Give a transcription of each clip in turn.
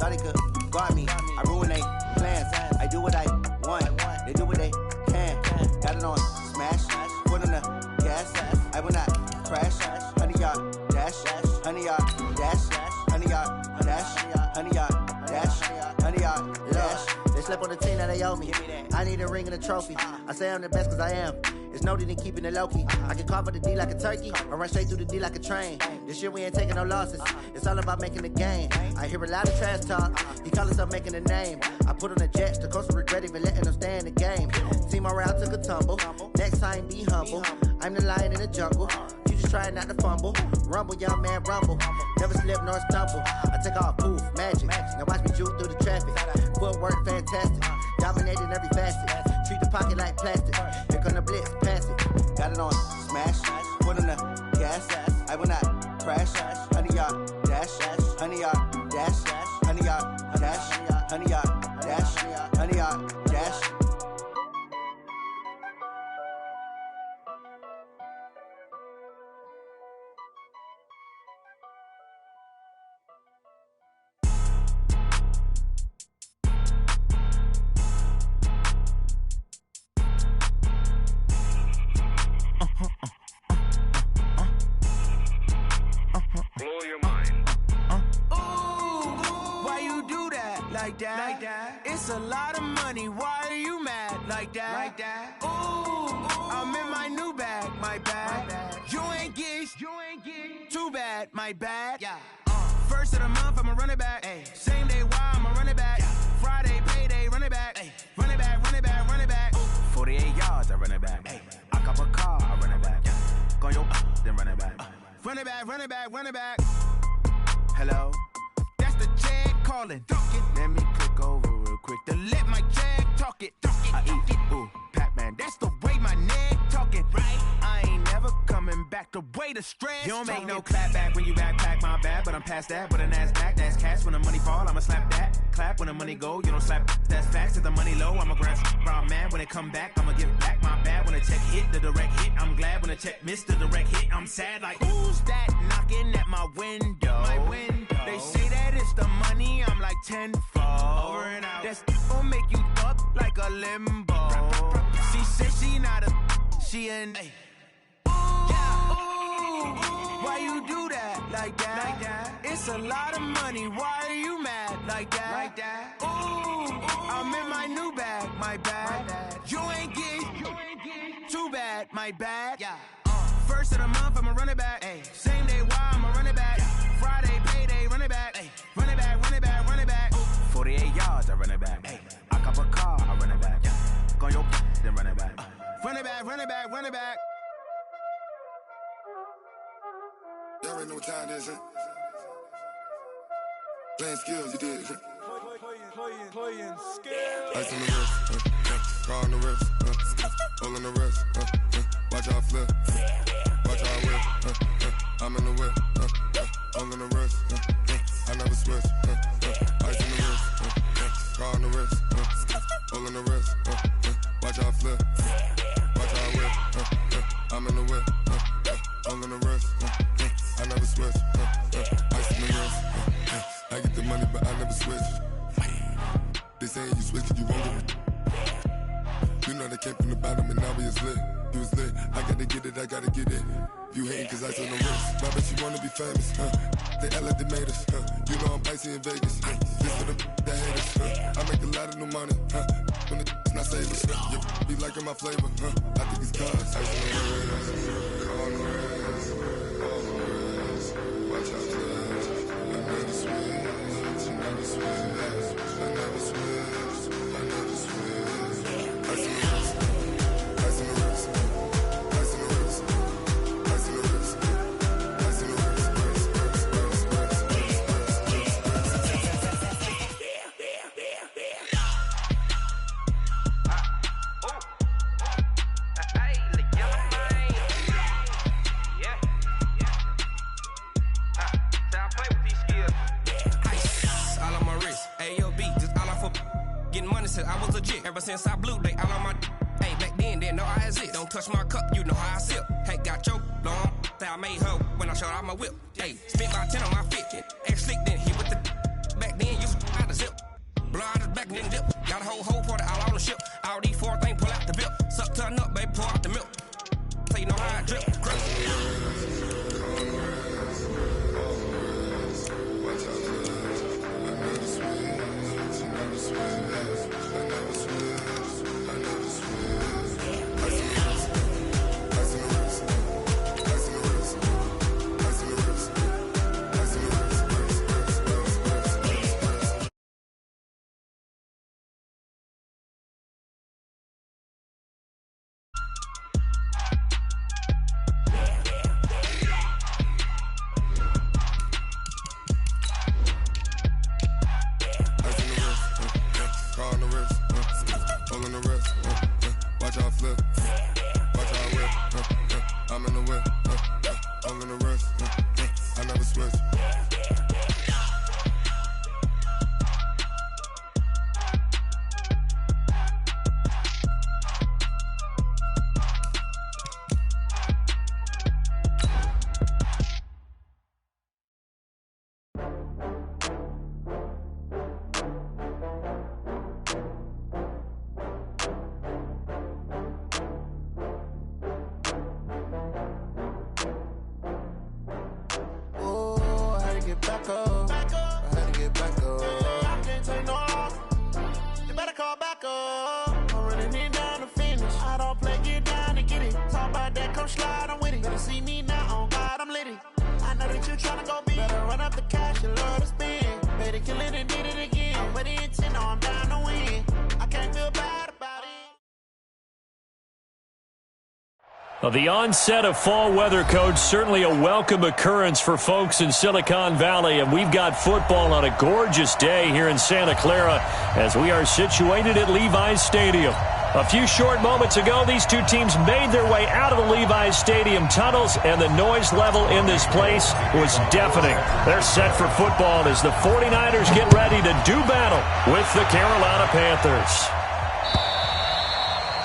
thought they could guard me. I ruin they plans. I do what I want. They do what they can. Got it on smash. Put on the gas. I will not crash. 100-yard dash. 100-yard dash. 100-yard dash. 100-yard dash. 100-yard dash. They slept on the team that they owe me. I need a ring and a trophy. I say I'm the best cause I am. It's noted in keeping it low-key. I can carve up the D like a turkey or run straight through the D like a train. This year we ain't taking no losses. It's all about making the game. I hear a lot of trash talk. He call himself making a name. I put on the Jets. The coach will regret even letting them stay in the game. Team morale took a tumble. Next time be humble. I'm the lion in the jungle. You just trying not to fumble. Rumble, young man, rumble. Never slip nor stumble. I take off, poof, magic. Now watch me juke through the traffic. Footwork fantastic. Dominating every facet. Treat the pocket like plastic. Here come the blitz, pass it. Got it on smash. Put on the gas. I will not crash. 100-yard dash. 100-yard dash. 100-yard dash. 100-yard dash. 100-yard dash. Blow your mind. Why you do that? Like that? It's a lot of money. Why are you mad? Like that? Ooh, I'm in my new bag. My bad. You ain't get. Too bad. My bad. Yeah. First of the month, I'ma run it back. Ay. Same day, why I'ma run it back. Yeah. Friday, payday, run it back. Ay. Run it back, run it back, run it back. Ooh. 48 yards, I run it back. Ay. I cop a car, I run it back. Yeah. Go your then run it back. Run it back, run it back, run it back. Hello? That's the jag calling. Let me click over real quick to let my jag talk it. I eat it, ooh, Pac-Man. That's the way my neck talking. Right? I ain't never coming back the way the stress. You don't make no clap back when you backpack, my bad, but I'm past that. But a NASDAQ, that's cash. When the money fall, I'ma slap that. Clap when the money go, you don't slap. That's facts. If the money low, I'ma grab brown man. When it come back, I'ma give back my bad. When the check hit, the direct hit, I'm glad. When the check missed the direct hit, I'm sad. Like, who's that knocking at my window? My window. They say that it's the money, I'm like tenfold. Over and out. That's gon' make you up like a limbo. She said she not a, she an. Ooh, why you do that? Like that? It's a lot of money. Why are you mad? Like that? Ooh, I'm in my new bag. My bad. You ain't get. Too bad. My bad. Yeah. First of the month, I'ma run it back. Ay. Same day, why I'ma run it back. Friday, payday, run it back. Ay. Run it back, run it back, run it back. Ooh. 48 yards, I run it back. Ay. I cop a car, I run it back. Go your then run it back. Run it back, run it back, run it back. Y'all already know what time it is, huh? Playing skills, you did. Playing skills. Ice on the wrist, car on the wrist, hole in the wrist, watch how I flip, watch how I whip, I'm in the whip, hole in the wrist, I never switch, ice on the wrist, car on the wrist, hole in the wrist, watch how I flip, watch how I whip, I'm in the whip, hole in the wrist, I never switch, ice on the wrist, I get the money but I never switch. They saying you switch, you won't get it. You know they came from the bottom and now we is lit. You was lit, I gotta get it, I gotta get it. You hating cause I on the wrist. My bitch, you wanna be famous, They act like they made us, You know I'm icy in Vegas, Just for the that hate us, I make a lot of new money, When it's not savers, You be liking my flavor, I think it's cause. Ice on the wrist, on the wrist, on the wrist. Watch out, flash, I never switch, I never switch. I never switch, I never switch. Ice in the wrist, ice in the wrist, ice in the wrist, ice in the wrist, ice in the wrist, I was legit. Ever since I blew, they all on my. Hey, back then, didn't know I exist. Don't touch my cup, you know how I sip. Hey, got your long. That I made her when I showed out my whip. Hey, spent about 10 on my fit. Ex slick, then hit with the. Back then, you Whole party all on the ship. All these four things pull out the bill. Suck to a nut, baby, pour out the milk. Play no high drip. Well, the onset of fall weather, Coach, certainly a welcome occurrence for folks in Silicon Valley, and we've got football on a gorgeous day here in Santa Clara as we are situated at Levi's Stadium. A few short moments ago, these two teams made their way out of the Levi's Stadium tunnels, and the noise level in this place was deafening. They're set for football as the 49ers get ready to do battle with the Carolina Panthers.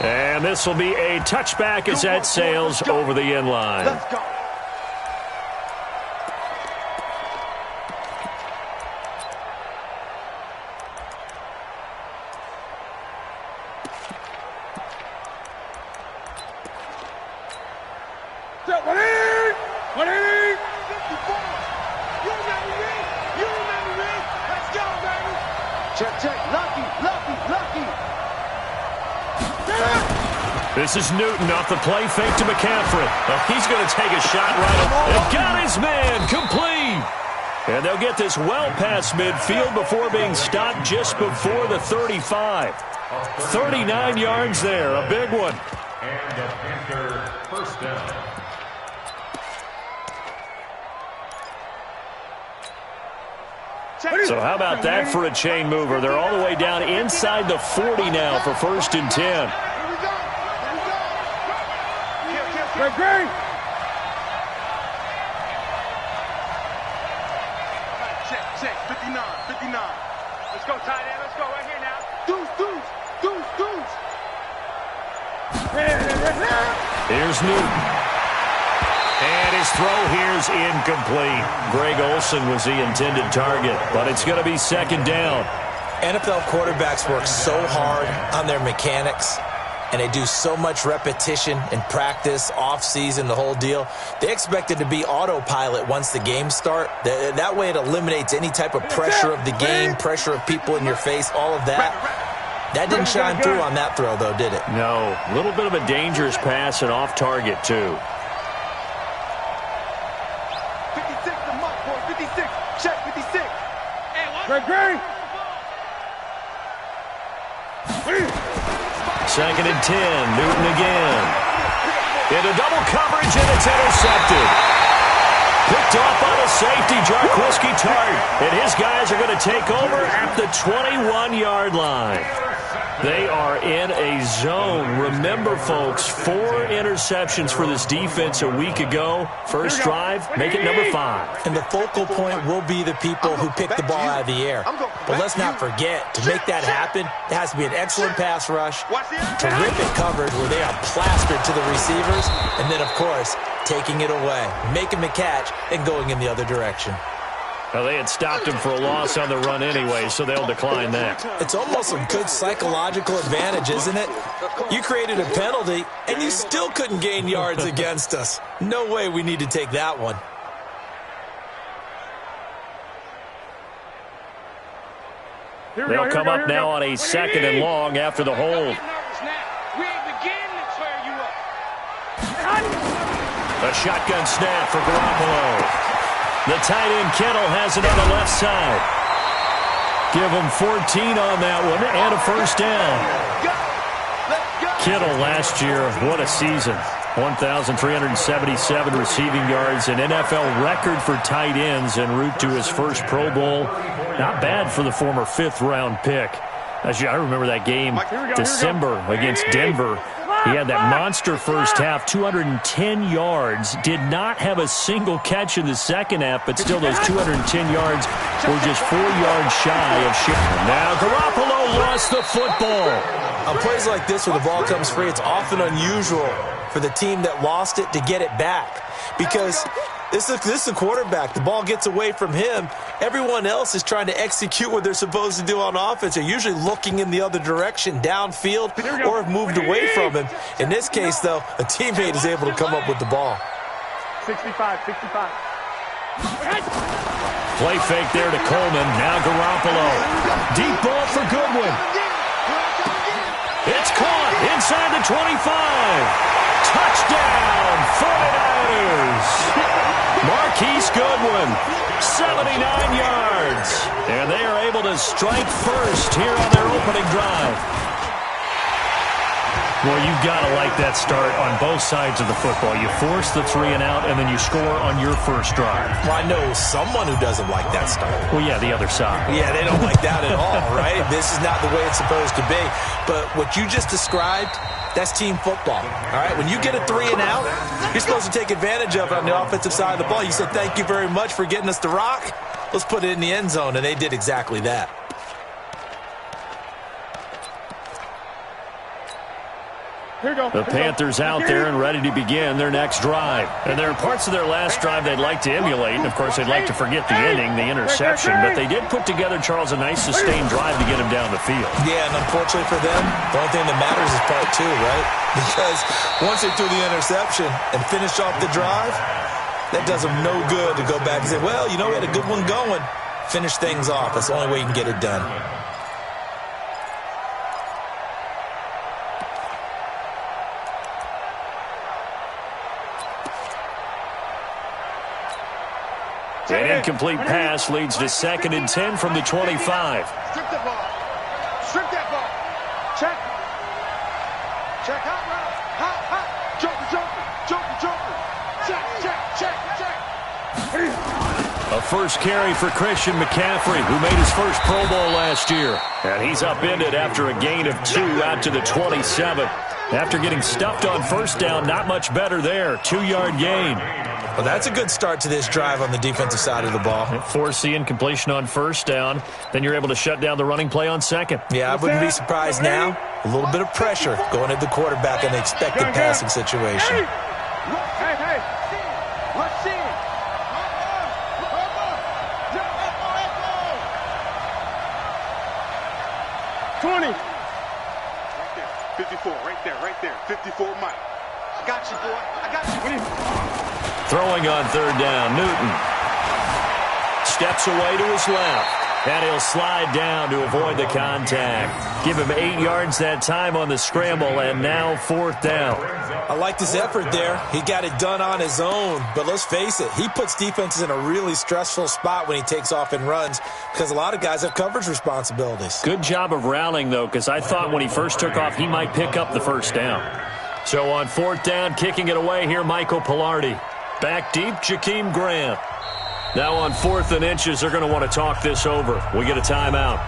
And this will be a touchback as that sails over the end line. Let's go. This is Newton off the play fake to McCaffrey. He's going to take a shot right up. And got his man complete. And they'll get this well past midfield before being stopped just before the 35. 39 yards there, a big one. And the Panther first down. So how about that for a chain mover? They're all the way down inside the 40 now for 1st and 10. Great. Check. 59. Let's go, tight end. Let's go right here now. Deuce. Here's Newton. And his throw here's incomplete. Greg Olsen was the intended target, but it's going to be 2nd down. NFL quarterbacks work so hard on their mechanics, and they do so much repetition in practice, off-season, the whole deal. They expect it to be autopilot once the games start. That way it eliminates any type of pressure of the game, pressure of people in your face, all of that. That didn't shine through on that throw, though, did it? No. A little bit of a dangerous pass and off target, too. 56, the mark, boy. 56. Check, 56. Great. 2nd and 10. Newton again. Into double coverage, and it's intercepted. Picked off by the safety, Jarquiski Tart. And his guys are going to take over at the 21-yard line. They are in a zone. Remember, folks, 4 interceptions for this defense a week ago. First drive, make it number 5. And the focal point will be the people who pick the ball out of the air. But let's not forget, to make that happen, there has to be an excellent pass rush, terrific coverage where they are plastered to the receivers, and then, of course, taking it away, making the catch, and going in the other direction. Well, they had stopped him for a loss on the run anyway, so they'll decline that. It's almost a good psychological advantage, isn't it? You created a penalty, and you still couldn't gain yards against us. No way we need to take that one. They'll come up now on a 2nd and long after the hold. A shotgun snap for Garoppolo. The tight end Kittle has it on the left side. Give him 14 on that one and a first down. Kittle last year, what a season. 1,377 receiving yards, an NFL record for tight ends en route to his first Pro Bowl. Not bad for the former 5th-round pick. I remember that game, December against Denver. He had that monster first half, 210 yards. Did not have a single catch in the second half, but still those 210 yards were just 4 yards shy of shit. Now Garoppolo lost the football. On plays like this where the ball comes free, it's often unusual for the team that lost it to get it back. Because this is the quarterback. The ball gets away from him. Everyone else is trying to execute what they're supposed to do on offense. They're usually looking in the other direction, downfield, or have moved away from him. In this case, though, a teammate is able to come up with the ball. 65. Play fake there to Coleman. Now Garoppolo. Deep ball for Goodwin. It's caught inside the 25. Touchdown, 49ers. Marquise Goodwin, 79 yards. And they are able to strike first here on their opening drive. Well, you've got to like that start on both sides of the football. You force the 3 and out, and then you score on your first drive. Well, I know someone who doesn't like that start. Well, yeah, the other side. Yeah, they don't like that at all, right? This is not the way it's supposed to be. But what you just described, that's team football, all right? When you get a 3 and out, you're supposed to take advantage of it on the offensive side of the ball. You said, thank you very much for getting us the rock. Let's put it in the end zone, and they did exactly that. The Panthers out there and ready to begin their next drive. And there are parts of their last drive they'd like to emulate. And, of course, they'd like to forget the ending, the interception. But they did put together, Charles, a nice sustained drive to get him down the field. Yeah, and unfortunately for them, the only thing that matters is part 2, right? Because once they threw the interception and finished off the drive, that does them no good to go back and say, well, you know, we had a good one going. Finish things off. That's the only way you can get it done. An incomplete pass leads to 2nd and 10 from the 25. Strip the ball. Strip that ball. Check. Check. Hot. Joker. Check. A first carry for Christian McCaffrey, who made his first Pro Bowl last year. And he's upended after a gain of 2 out to the 27. After getting stuffed on first down, not much better there. 2-yard gain. Well, that's a good start to this drive on the defensive side of the ball. Force the incompletion on first down. Then you're able to shut down the running play on second. Yeah, I wouldn't be surprised now. A little bit of pressure going at the quarterback in the expected passing situation. Hey. Let's see. 20. 54, right there. 54, Mike. I got you, boy. I got you. Throwing on 3rd down, Newton. Steps away to his left. And he'll slide down to avoid the contact. Give him 8 yards that time on the scramble, and now 4th down. I like this effort there. He got it done on his own. But let's face it, he puts defenses in a really stressful spot when he takes off and runs because a lot of guys have coverage responsibilities. Good job of rounding, though, because I thought when he first took off, he might pick up the first down. So on 4th down, kicking it away here, Michael Pilardi. Back deep, Jakeem Grant. Now on 4th and inches, they're going to want to talk this over. We get a timeout.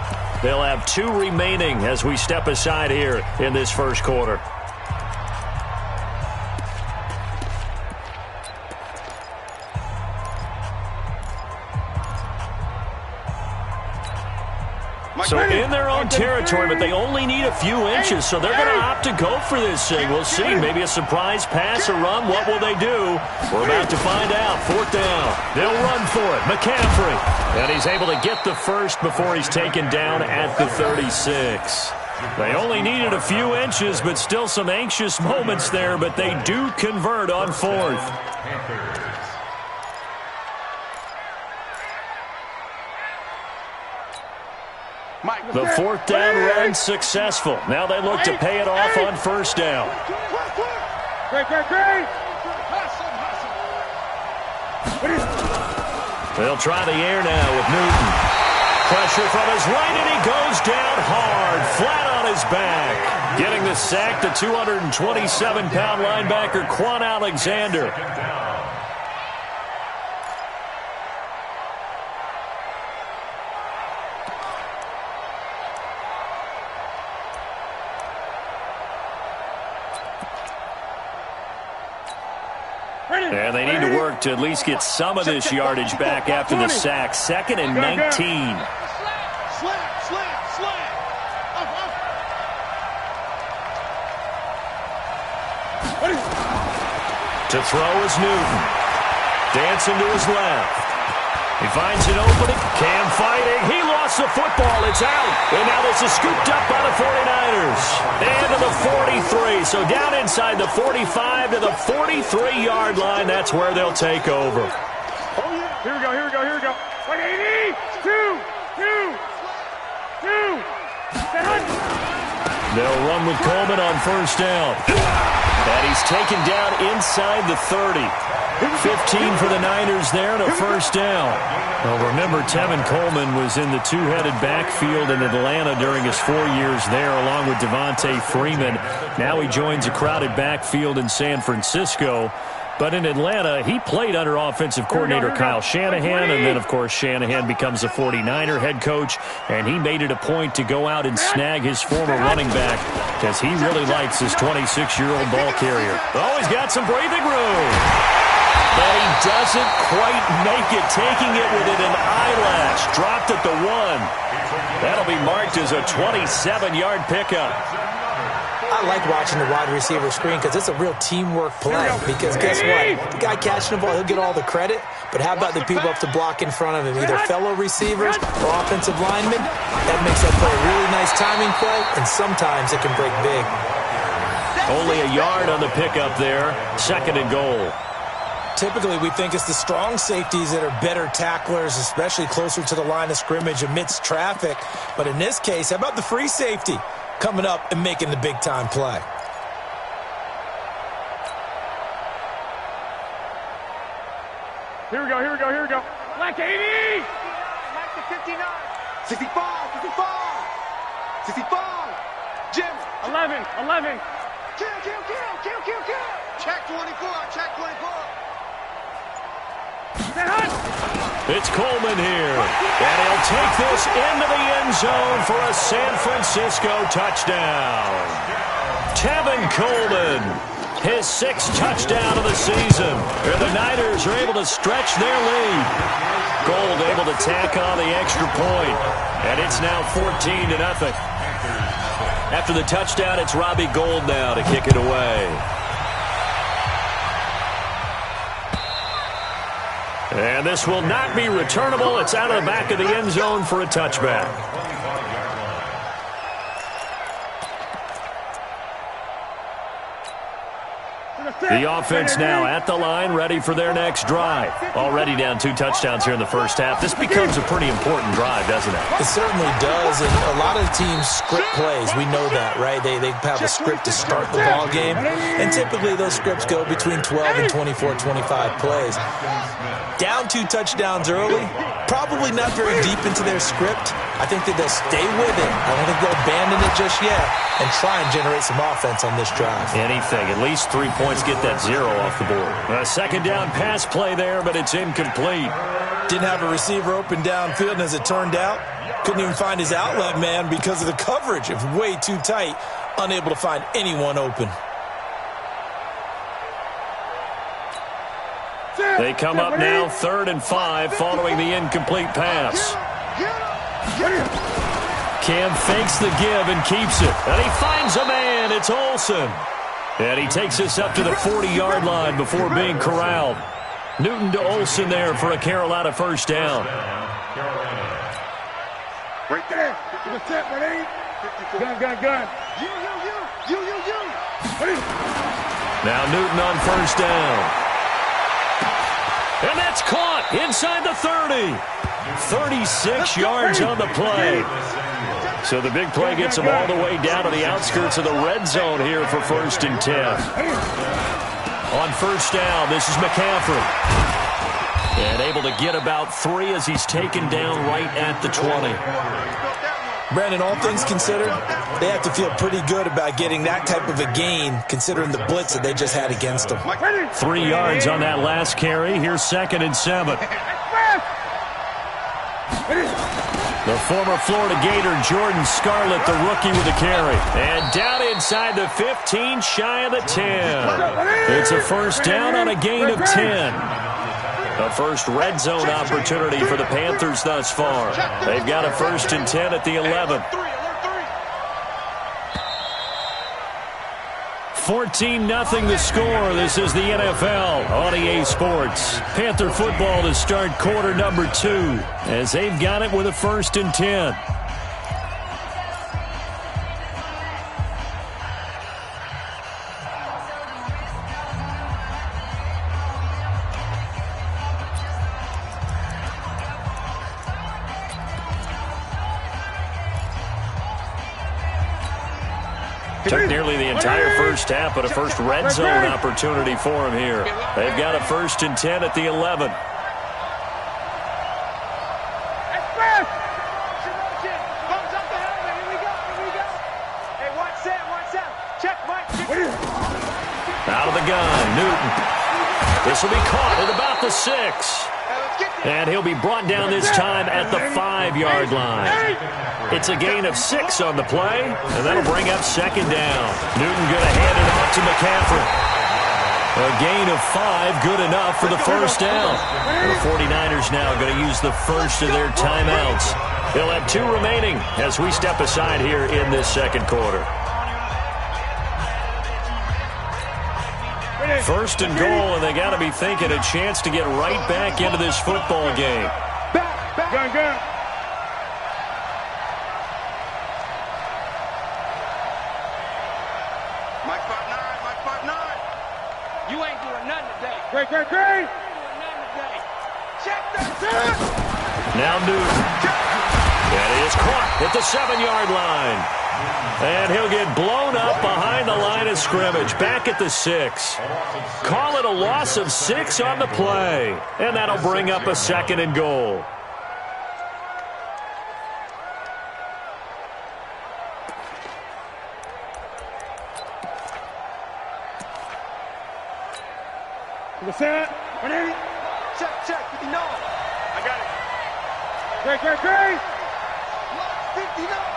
They'll have 2 remaining as we step aside here in this first quarter. So in their own territory, but they only need a few inches, so they're going to opt to go for this thing. We'll see. Maybe a surprise pass or run. What will they do? We're about to find out. 4th down. They'll run for it. McCaffrey. And he's able to get the first before he's taken down at the 36. They only needed a few inches, but still some anxious moments there, but they do convert on 4th. The 4th down run successful. Now they look to pay it off on 1st down. They'll try the air now with Newton. Pressure from his right, and he goes down hard, flat on his back. Getting the sack, the 227-pound linebacker, Quan Alexander. And they need to work to at least get some of this yardage back after the sack. 2nd and 19. To throw is Newton. Dancing to his left. He finds an opening. Cam fighting. He lost the football. It's out. And now this is scooped up by the 49ers. And to the 43. So down inside the 45 to the 43-yard line. That's where they'll take over. Oh, yeah. Here we go, here we go, here we go. 180. 2. They'll run with Coleman on 1st down. And he's taken down inside the 30. 15 for the Niners there and a 1st down. Well, remember, Tevin Coleman was in the two-headed backfield in Atlanta during his 4 years there, along with Devontae Freeman. Now he joins a crowded backfield in San Francisco. But in Atlanta, he played under offensive coordinator Kyle Shanahan, and then, of course, Shanahan becomes a 49er head coach, and he made it a point to go out and snag his former running back because he really likes his 26-year-old ball carrier. Oh, he's got some breathing room. But he doesn't quite make it, taking it within an eyelash. Dropped at the 1. That'll be marked as a 27-yard pickup. I like watching the wide receiver screen because it's a real teamwork play. Because guess what? The guy catching the ball, he'll get all the credit. But how about the people up to block in front of him? Either fellow receivers or offensive linemen. That makes that play a really nice timing play, and sometimes it can break big. Only a yard on the pickup there. 2nd and goal. Typically, we think it's the strong safeties that are better tacklers, especially closer to the line of scrimmage amidst traffic. But in this case, how about the free safety coming up and making the big-time play? Here we go, here we go, here we go. Black 80! Black to 59. 65, 65. 65. Jim. 11. Kill. Check 24, check 24. It's Coleman here, and he'll take this into the end zone for a San Francisco touchdown. Tevin Coleman, his 6th touchdown of the season, and the Niners are able to stretch their lead. Gold able to tack on the extra point, and it's now 14-0. After the touchdown, it's Robbie Gould now to kick it away. And this will not be returnable. It's out of the back of the end zone for a touchback. The offense now at the line, ready for their next drive. Already down 2 touchdowns here in the first half. This becomes a pretty important drive, doesn't it? It certainly does, and a lot of teams script plays. We know that, right? They have a script to start the ball game, and typically those scripts go between 12 and 24, 25 plays. Down 2 touchdowns early, probably not very deep into their script. I think that they'll stay with it. I don't think they'll abandon it just yet and try and generate some offense on this drive. Anything. At least 3 points, get that 0 off the board. A 2nd down pass play there, but it's incomplete. Didn't have a receiver open downfield, and as it turned out, couldn't even find his outlet man because of the coverage. It was way too tight, unable to find anyone open. They come up now 3rd and 5 following the incomplete pass. Cam fakes the give and keeps it. And he finds a man. It's Olsen. And he takes us up to the 40-yard line before being corralled. Newton to Olsen there for a Carolina first down. Right there. 50%, ready? Gun. You. Ready? Now Newton on first down. And that's caught inside the 30. 36 yards on the play. So the big play gets him all the way down to the outskirts of the red zone here for 1st and 10. On first down, this is McCaffrey. And able to get about 3 as he's taken down right at the 20. Brandon, all things considered, they have to feel pretty good about getting that type of a gain considering the blitz that they just had against them. 3 yards on that last carry. Here's 2nd and 7. The former Florida Gator, Jordan Scarlett, the rookie with a carry. And down inside the 15, shy of the 10. It's a first down on a gain of 10. The first red zone opportunity for the Panthers thus far. They've got a 1st and 10 at the 11. 14-0 the score. This is the NFL on EA Sports. Panther football to start quarter number 2 as they've got it with a 1st and 10. Took nearly the entire first half, but a first red zone opportunity for him here. They've got a 1st and 10 at the 11. Out of the gun, Newton. This will be caught at about the 6. And he'll be brought down this time at the 5-yard line. It's a gain of 6 on the play, and that'll bring up 2nd down. Newton going to hand it off to McCaffrey. A gain of 5, good enough for the first down. The 49ers now going to use the first of their timeouts. They'll have 2 remaining as we step aside here in this second quarter. 1st and goal, and they got to be thinking a chance to get right back into this football game. Gun. Mike 5'9". You ain't doing nothing today. Great. You ain't doing nothing today. Check that. Now Newton. And he is caught at the 7-yard line. And he'll get blown up behind the line of scrimmage, back at the 6. Call it a loss of 6 on the play. And that'll bring up a 2nd and goal. What's that? Check. 59. I got it. Great. 59.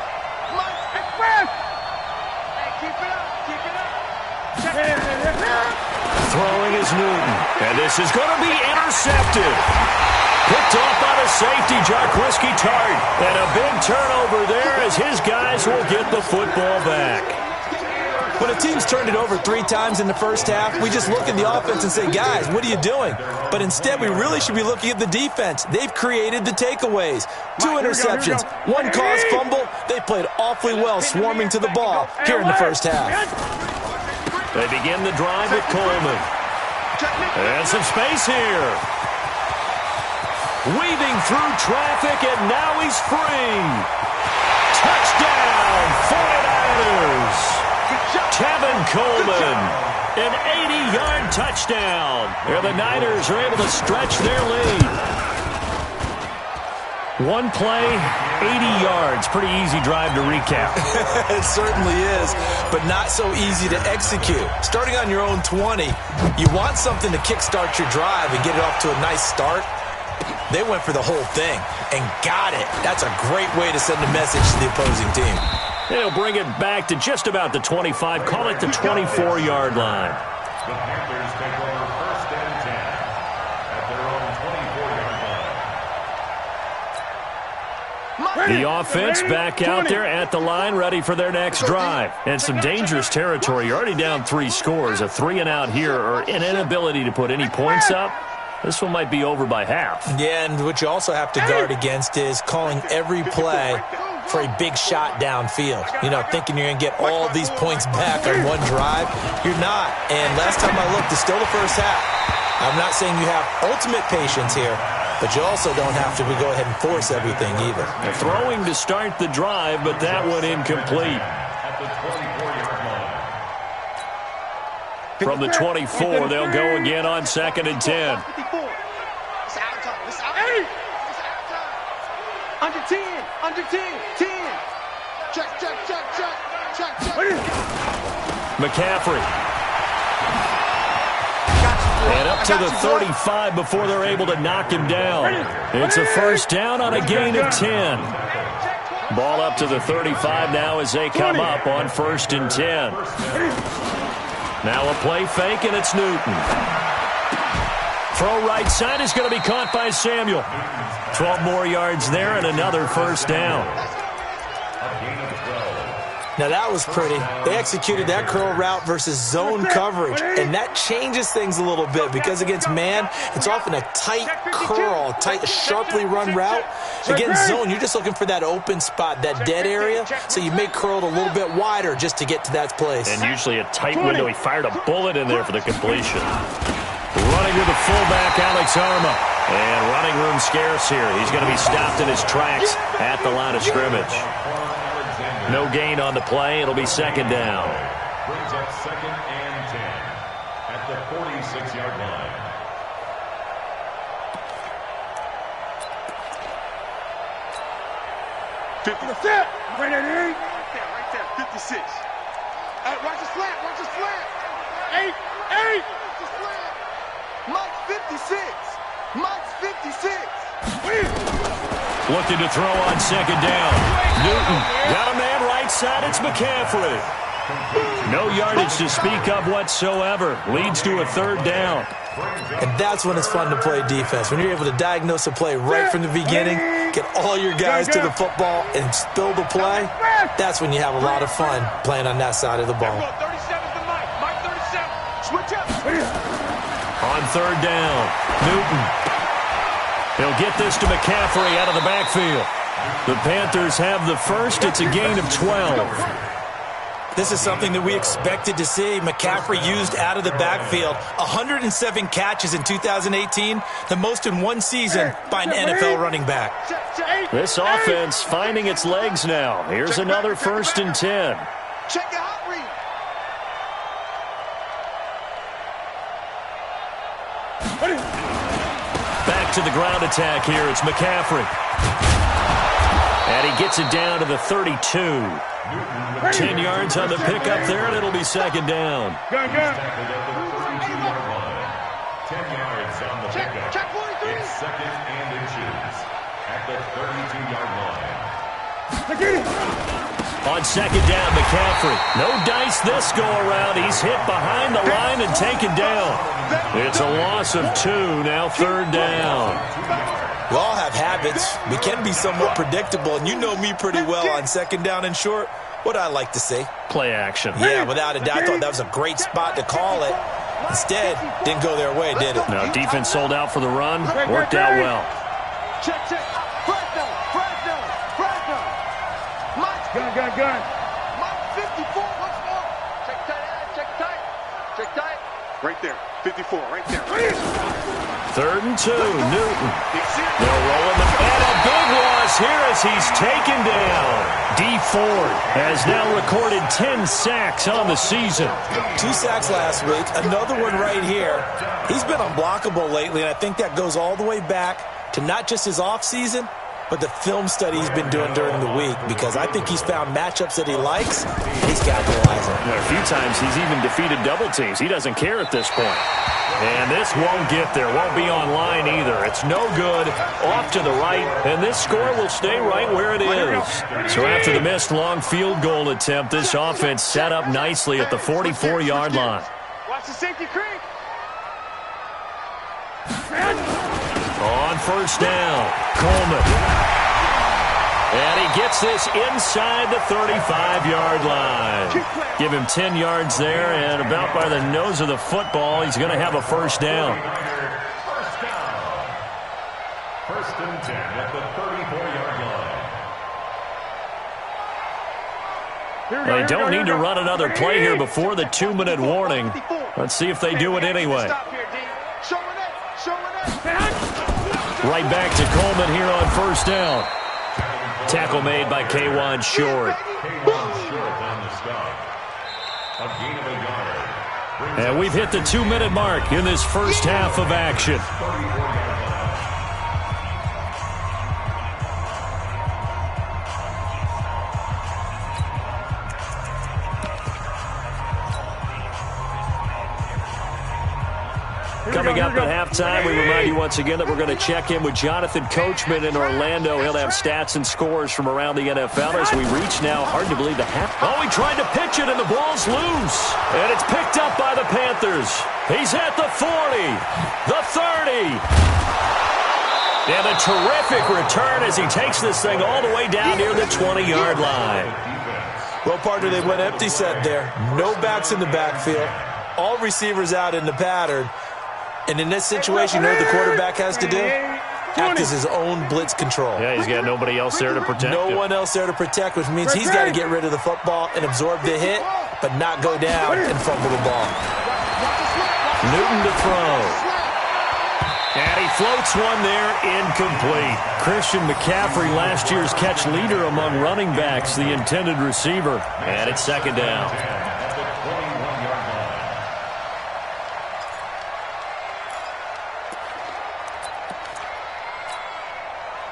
Express. Hey, keep it up. Throwing is Newton. And this is going to be intercepted. Picked off by the safety, Jarquiski Tart. And a big turnover there as his guys will get the football back. When a team's turned it over 3 times in the first half, we just look at the offense and say, guys, what are you doing? But instead, we really should be looking at the defense. They've created the takeaways. 2 interceptions, 1 caused fumble. They played awfully well swarming to the ball here in the first half. They begin the drive with Coleman. And some space here. Weaving through traffic, and now he's free. Touchdown, 49ers. Tevin Coleman, an 80-yard touchdown. And the Niners are able to stretch their lead. 1 play, 80 yards. Pretty easy drive to recap. It certainly is, but not so easy to execute. Starting on your own 20, you want something to kickstart your drive and get it off to a nice start. They went for the whole thing and got it. That's a great way to send a message to the opposing team. They'll bring it back to just about the 25. Call it the 24-yard line. The Panthers take over 1st and 10 at their own 24-yard line. The offense back out there at the line, ready for their next drive. And some dangerous territory. You're already down 3 scores. A 3-and-out here, or an inability to put any points up. This one might be over by half. Yeah, and what you also have to guard against is calling every play for a big shot downfield. You know, thinking you're going to get all these points back on one drive. You're not. And last time I looked, it's still the first half. I'm not saying you have ultimate patience here, but you also don't have to go ahead and force everything either. They're throwing to start the drive, but that one incomplete. From the 24, they'll go again on 2nd and 10. Under 10, under 10, 10. Check. McCaffrey. And up to the 35 before they're able to knock him down. It's a first down on a gain of 10. Ball up to the 35 now as they come up on 1st and 10. Now a play fake, and it's Newton. Throw right side is going to be caught by Samuel. 12 more yards there and another first down. Now that was pretty. They executed that curl route versus zone coverage, and that changes things a little bit because against man, it's often a tight curl, tight, sharply run route. Against zone, you're just looking for that open spot, that dead area, so you may curl it a little bit wider just to get to that place. And usually a tight window. He fired a bullet in there for the completion. Running with the fullback, Alex Arma. And running room scarce here. He's going to be stopped in his tracks at the line of scrimmage. No gain on the play. It'll be 2nd down. Brings up 2nd and 10 at the 46-yard line. Right there, 56. Watch his flat. 8. Mike's 56. Looking to throw on 2nd down. Newton got a man right side. It's McCaffrey. No yardage to speak of whatsoever. Leads to a 3rd down. And that's when it's fun to play defense. When you're able to diagnose a play right from the beginning, get all your guys to the football, and spill the play, that's when you have a lot of fun playing on that side of the ball. 37's the Mike 37. Switch up. On 3rd down, Newton. He'll get this to McCaffrey out of the backfield. The Panthers have the first. It's a gain of 12. This is something that we expected to see. McCaffrey used out of the backfield. 107 catches in 2018, the most in one season by an NFL running back. This offense finding its legs now. Here's another 1st and 10. Check your hot read. Back to the ground attack here. It's McCaffrey. And he gets it down to the 32. 10 yards on the pickup there, and it'll be 2nd down. 10 yards on the pickup. It's 2nd and inches at the 32-yard line. On 2nd down, McCaffrey. No dice this go-around. He's hit behind the line and taken down. It's a loss of 2, now 3rd down. We all have habits. We can be somewhat predictable, and you know me pretty well on 2nd down and short. What I like to see. Play action. Yeah, without a doubt. I thought that was a great spot to call it. Instead, didn't go their way, did it? No, defense sold out for the run. Worked out well. Check. Fresno. Mike. Gun. Mike 54. Once more. Check tight. Right there. 54. Right there. 3rd and 2. Newton. They'll roll him. And a big loss here as he's taken down. D. Ford has now recorded 10 sacks on the season. 2 sacks last week. Another one right here. He's been unblockable lately, and I think that goes all the way back to not just his offseason, but the film study he's been doing during the week, because I think he's found matchups that he likes, and he's capitalizing. A few times he's even defeated double teams. He doesn't care at this point. And this won't get there. Won't be online either. It's no good. Off to the right. And this score will stay right where it is. So after the missed long field goal attempt, this offense set up nicely at the 44-yard line. Watch the safety creep. On 1st down, Coleman. And he gets this inside the 35-yard line. Give him 10 yards there, and about by the nose of the football, he's going to have a first down. First and 10 at the 34-yard line. They don't need to run another play here before the 2-minute warning. Let's see if they do it anyway. Right back to Coleman here on first down. Tackle made by K1 Short. And we've hit the 2-minute mark in this first half of action. Coming up at halftime, we remind you once again that we're going to check in with Jonathan Coachman in Orlando. He'll have stats and scores from around the NFL as we reach now. Hard to believe the half. Oh, he tried to pitch it, and the ball's loose. And it's picked up by the Panthers. He's at the 40, the 30. And a terrific return as he takes this thing all the way down near the 20-yard line. Well, partner, they went empty set there. No backs in the backfield. All receivers out in the pattern. And in this situation, you know what the quarterback has to do? Act as his own blitz control. Yeah, he's got nobody else there to protect him. No one else there to protect, which means he's got to get rid of the football and absorb the hit, but not go down and fumble the ball. Newton to throw. And he floats one there, incomplete. Christian McCaffrey, last year's catch leader among running backs, the intended receiver. And it's second down.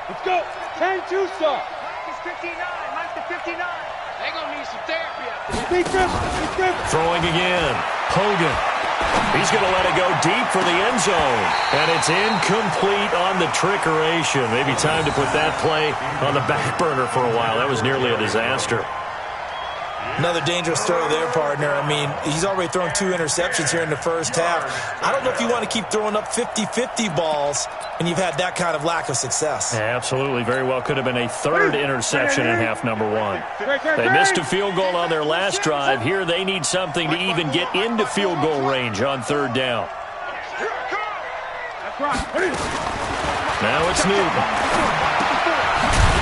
Let's go. 10-2 start. Mike is 59. Mike to 59. They're going to need some therapy after this. Throwing again. Hogan. He's going to let it go deep for the end zone. And it's incomplete on the trickeration. Maybe time to put that play on the back burner for a while. That was nearly a disaster. Another dangerous throw there, partner. I mean, he's already thrown 2 interceptions here in the first half. I don't know if you want to keep throwing up 50-50 balls when you've had that kind of lack of success. Yeah, absolutely. Very well could have been a third interception in half number 1. They missed a field goal on their last drive. Here they need something to even get into field goal range on third down. Now it's Newton.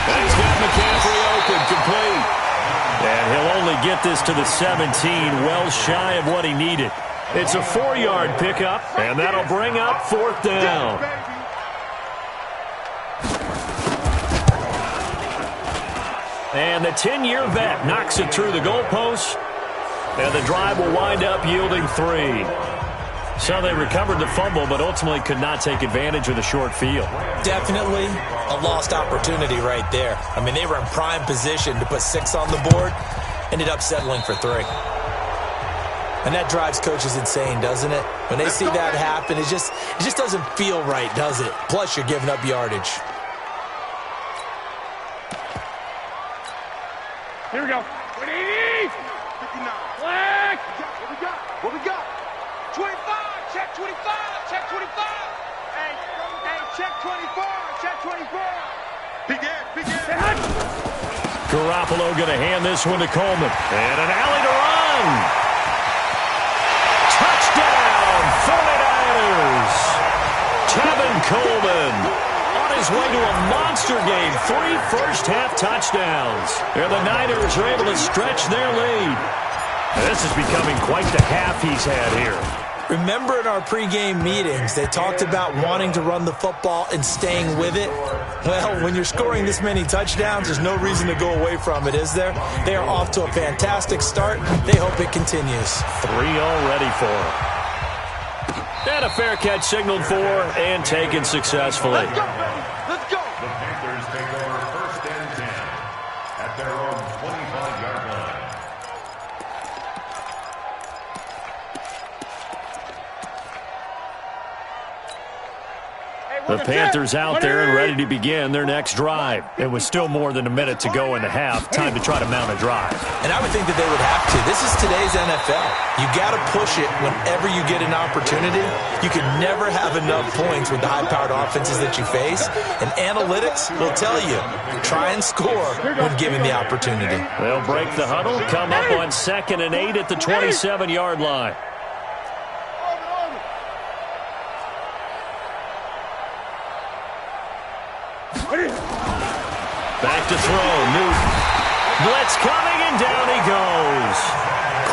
And he's got McCaffrey open, complete. And he'll only get this to the 17, well shy of what he needed. It's a 4-yard pickup, and that'll bring up fourth down. And the 10-year vet knocks it through the goalpost, and the drive will wind up yielding 3. So they recovered the fumble, but ultimately could not take advantage of the short field. Definitely a lost opportunity right there. I mean, they were in prime position to put 6 on the board, ended up settling for 3. And that drives coaches insane, doesn't it? When they see that happen, it just doesn't feel right, does it? Plus, you're giving up yardage. Here we go. 180. 59. Black. What we got? 25. Check 25. Check 25. Hey, check 24. Check 24. Begin. Garoppolo going to hand this one to Coleman. And an alley to run. Touchdown, 49ers. Tevin Coleman on his way to a monster game. 3 first-half touchdowns. And the Niners are able to stretch their lead. And this is becoming quite the half he's had here. Remember in our pregame meetings, they talked about wanting to run the football and staying with it? Well, when you're scoring this many touchdowns, there's no reason to go away from it, is there? They are off to a fantastic start. They hope it continues. 3 already for them. And a fair catch signaled for and taken successfully. Let's go, baby. Let's go. The Panthers take over first and 10 at their own 25-yard line. Hey, The Panthers out there and ready to begin their next drive. It was still more than a minute to go in the half. Time to try to mount a drive. And I would think that they would have to. This is today's NFL. You got to push it whenever you get an opportunity. You can never have enough points with the high-powered offenses that you face. And analytics will tell you, try and score when given the opportunity. They'll break the huddle, come up on 2nd and 8 at the 27-yard line. Back to throw. Newton. Blitz coming, and down he goes.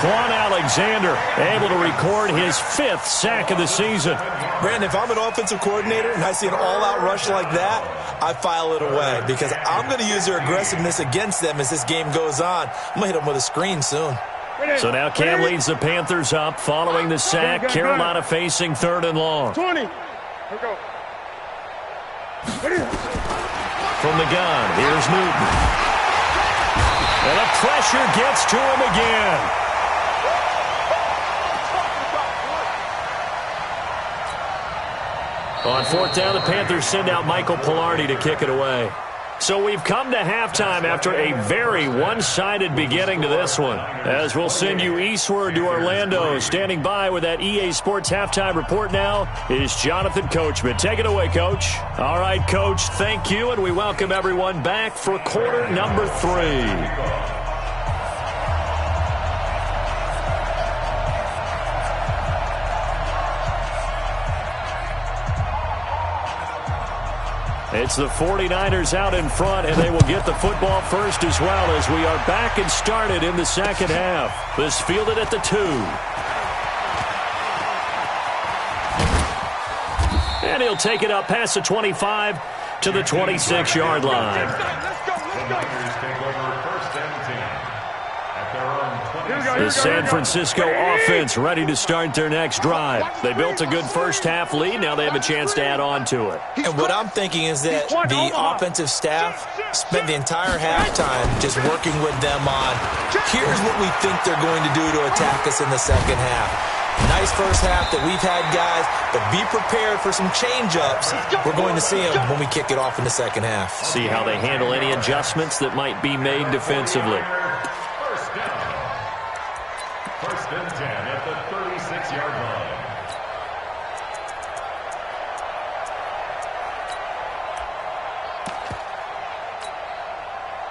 Quan Alexander able to record his 5th sack of the season. Brandon, if I'm an offensive coordinator and I see an all-out rush like that, I file it away because I'm going to use their aggressiveness against them as this game goes on. I'm going to hit them with a screen soon. So now Cam leads the Panthers up following the sack. Carolina facing 3rd and long. 20. Here we go. From the gun, here's Newton. And the pressure gets to him again. On 4th down, the Panthers send out Michael Pilardi to kick it away. So we've come to halftime after a very one-sided beginning to this one. As we'll send you eastward to Orlando. Standing by with that EA Sports halftime report now is Jonathan Coachman. Take it away, Coach. All right, Coach, thank you, and we welcome everyone back for quarter number 3. It's the 49ers out in front, and they will get the football first as well as we are back and started in the second half. This fielded at the 2. And he'll take it up past the 25 to the 26-yard line. The San Francisco offense ready to start their next drive. They built a good first half lead. Now they have a chance to add on to it. And what I'm thinking is that the offensive staff spent the entire halftime just working with them on, here's what we think they're going to do to attack us in the second half. Nice first half that we've had, guys, but be prepared for some change-ups. We're going to see them when we kick it off in the second half. See how they handle any adjustments that might be made defensively. First and 10 at the 36-yard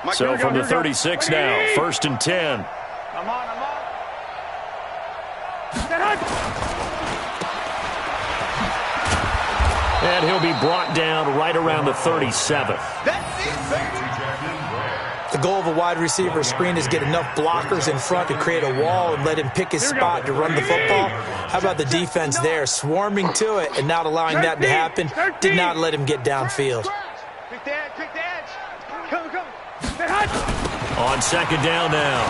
line. So from the 36 now, 1st and 10. I'm on. And he'll be brought down right around the 37th. The goal of a wide receiver screen is get enough blockers in front to create a wall and let him pick his spot to run the football. How about the defense there, swarming to it and not allowing that to happen? Did not let him get downfield. Quick the edge. Come. On 2nd down now,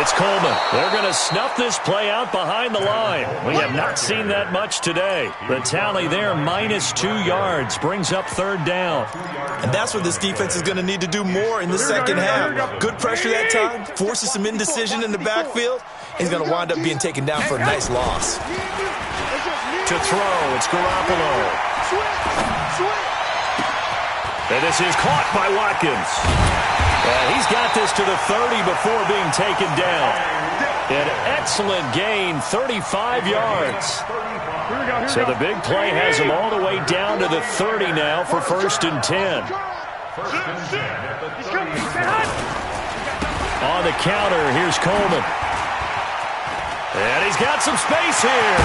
it's Coleman. They're going to snuff this play out behind the line. We have not seen that much today. The tally there, -2 yards, brings up 3rd down. And that's what this defense is going to need to do more in the second half. Good pressure that time, forces some indecision in the backfield. He's going to wind up being taken down for a nice loss. To throw, it's Garoppolo. And this is caught by Watkins. And he's got this to the 30 before being taken down. An excellent gain, 35 yards. So the big play has him all the way down to the 30 now for 1st and 10. On the counter, here's Coleman. And he's got some space here.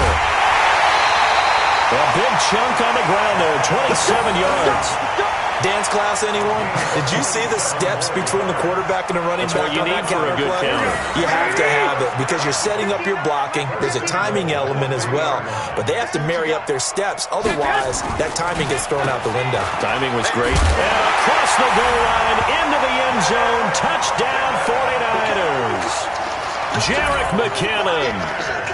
A big chunk on the ground there, 27 yards. Dance class, anyone? Did you see the steps between the quarterback and the running back on that counter play? You have to have it because you're setting up your blocking. There's a timing element as well, but they have to marry up their steps. Otherwise, that timing gets thrown out the window. Timing was great. And across the goal line, into the end zone, touchdown 49ers. Jerick McKinnon,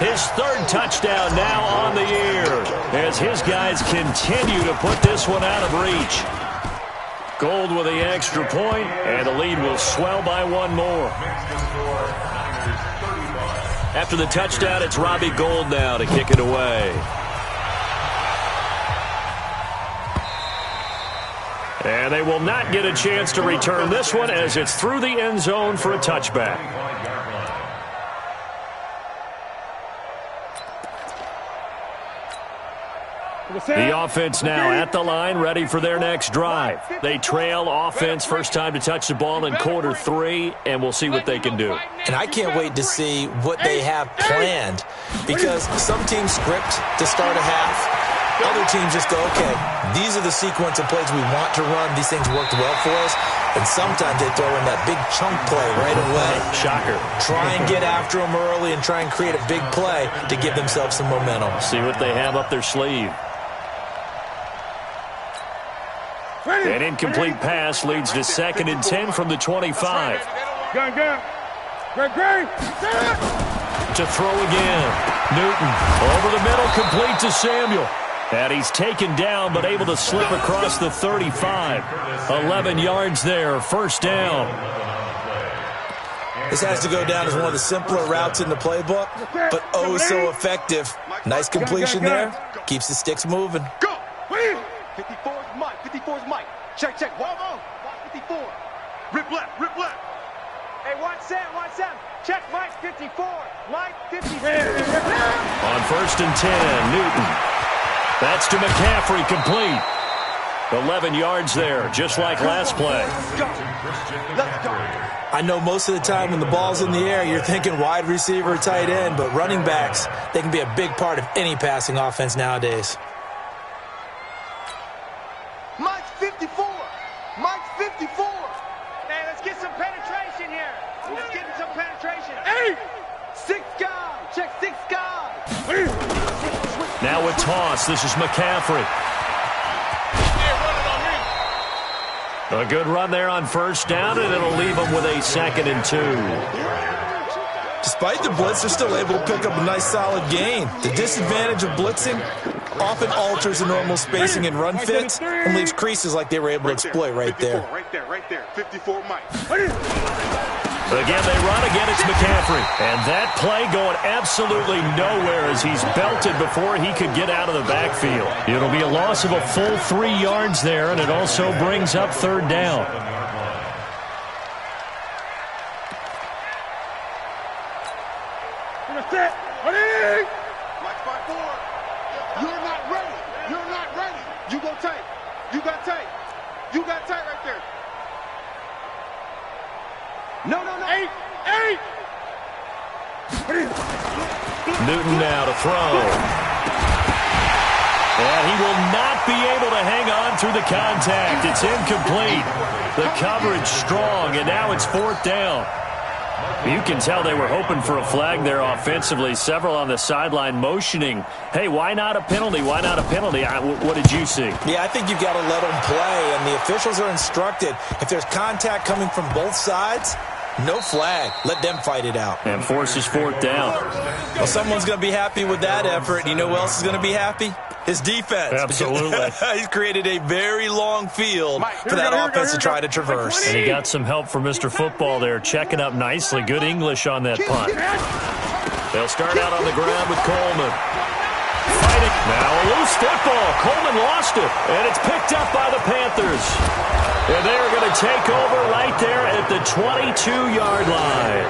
his 3rd touchdown now on the year as his guys continue to put this one out of reach. Gold with the extra point, and the lead will swell by 1 more. After the touchdown, it's Robbie Gould now to kick it away. And they will not get a chance to return this one as it's through the end zone for a touchback. The offense now at the line, ready for their next drive. They trail offense, first time to touch the ball in quarter 3, and we'll see what they can do. And I can't wait to see what they have planned, because some teams script to start a half. Other teams just go, okay, these are the sequence of plays we want to run. These things worked well for us. And sometimes they throw in that big chunk play right away. Shocker. Try and get after them early and try and create a big play to give themselves some momentum. See what they have up their sleeve. An incomplete pass leads to 2nd and 10 from the 25. Gun. Great. To throw again. Newton over the middle, complete to Samuel. And he's taken down, but able to slip across the 35. 11 yards there, first down. This has to go down as one of the simpler routes in the playbook, but oh so effective. Nice completion there. Keeps the sticks moving. Go! 54's Mike. 54's Mike. Check. Whoa. Watch 54. Rip left. Hey, watch Sam. Check Mike 54. Mike 54. On 1st and 10, Newton. That's to McCaffrey, complete. 11 yards there, just like last play. Let's go. I know most of the time when the ball's in the air, you're thinking wide receiver, tight end, but running backs, they can be a big part of any passing offense nowadays. Mike's 54. Man, let's get some penetration here. Let's get some penetration. 8. 6 guys. Check 6 guys. Now a toss. This is McCaffrey. A good run there on first down, and it'll leave them with a 2nd and 2. Despite the blitz, they're still able to pick up a nice solid gain. The disadvantage of blitzing often alters the normal spacing and run fits and leaves creases like they were able to exploit right there. Right there. 54 Mike. Again, they run. Again, it's McCaffrey. And that play going absolutely nowhere as he's belted before he could get out of the backfield. It'll be a loss of a full 3 yards there, and it also brings up 3rd down. Mike 5-4. You're not ready. You go tight. You got tight right there. No. 8. Newton now to throw. And he will not be able to hang on through the contact. It's incomplete. The coverage strong, and now it's 4th down. You can tell they were hoping for a flag there offensively. Several on the sideline motioning, hey, why not a penalty? Why not a penalty? What did you see? Yeah, I think you've got to let them play, and the officials are instructed. If there's contact coming from both sides, no flag. Let them fight it out. And forces 4th down. Well, someone's going to be happy with that effort. You know who else is going to be happy? His defense. Absolutely. He's created a very long field for that offense to try to traverse. And he got some help from Mr. Football there, checking up nicely. Good English on that punt. They'll start out on the ground with Coleman. Fighting. Now a loose football. Coleman lost it, and it's picked up by the Panthers. And they're going to take over right there at the 22-yard line.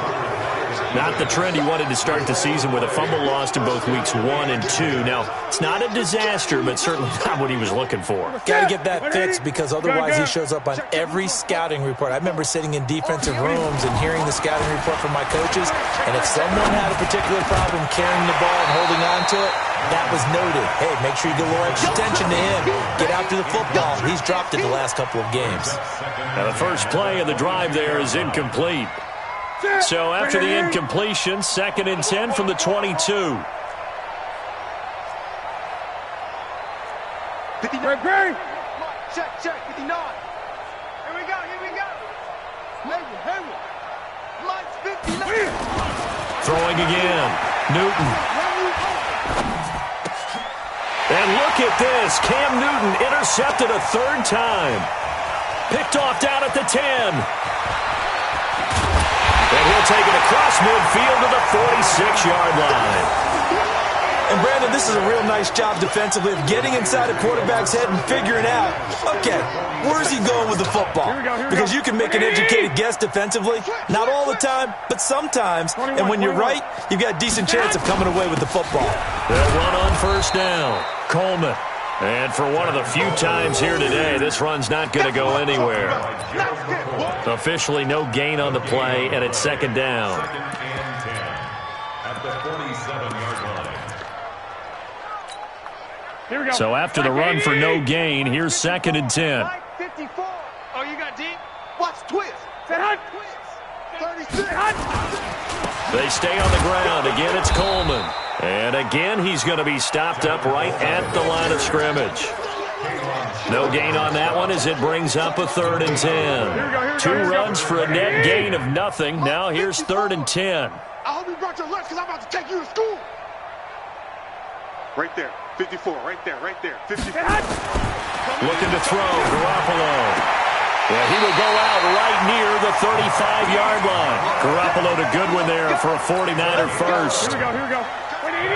Not the trend he wanted to start the season with a fumble lost in both weeks 1 and 2. Now, it's not a disaster, but certainly not what he was looking for. Got to get that fixed because otherwise he shows up on every scouting report. I remember sitting in defensive rooms and hearing the scouting report from my coaches, and if someone had a particular problem carrying the ball and holding on to it, that was noted. Hey, make sure you give a little extra attention to him. Get after the football. He's dropped it the last couple of games. Now the first play of the drive there is incomplete. So after the incompletion, 2nd and 10 from the 22. 59. Check, 59. Here we go. Hayward. Mike's 59. Throwing again. Newton. And look at this. Cam Newton intercepted a 3rd time. Picked off down at the 10. And he'll take it across midfield to the 46-yard line. And, Brandon, this is a real nice job defensively of getting inside a quarterback's head and figuring out, okay, where's he going with the football? Because you can make an educated guess defensively. Not all the time, but sometimes. And when you're right, you've got a decent chance of coming away with the football. They'll run on first down. Coleman. And for one of the few times here today, this run's not going to go anywhere. Officially no gain on the play, and it's second down. Second and 10 at the 47-yard line. So after the run for no gain, here's second and 10. 54. Oh, you got deep? Watch twist. Twist. 36. They stay on the ground. Again, it's Coleman. And again, he's going to be stopped up right at the line of scrimmage. No gain on that one as it brings up a third and 10. Two runs for a net gain of nothing. Now here's third and 10. I hope you brought your lunch because I'm about to take you to school. Right there. 54. Right there. 54. Looking to throw. Garoppolo. Well, he will go out right near the 35-yard line. Garoppolo to Goodwin there for a 49er first. Here we go.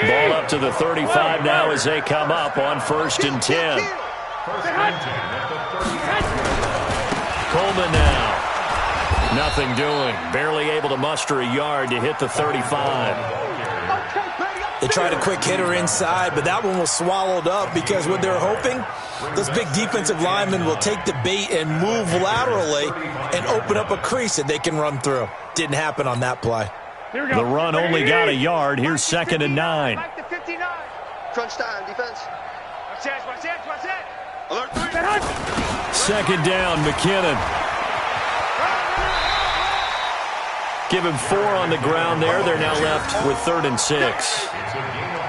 Ball up to the 35 now as they come up on first and 10. First and 10 at the 30. Coleman now. Nothing doing. Barely able to muster a yard to hit the 35. They tried a quick hitter inside, but that one was swallowed up because what they're hoping, those big defensive linemen will take the bait and move laterally and open up a crease that they can run through. Didn't happen on that play. The run only got a yard. Here's second and 9. Crunch time, defense. Watch that. Alert 3. Second down, McKinnon. Give him 4 on the ground there. They're now left with third and 6.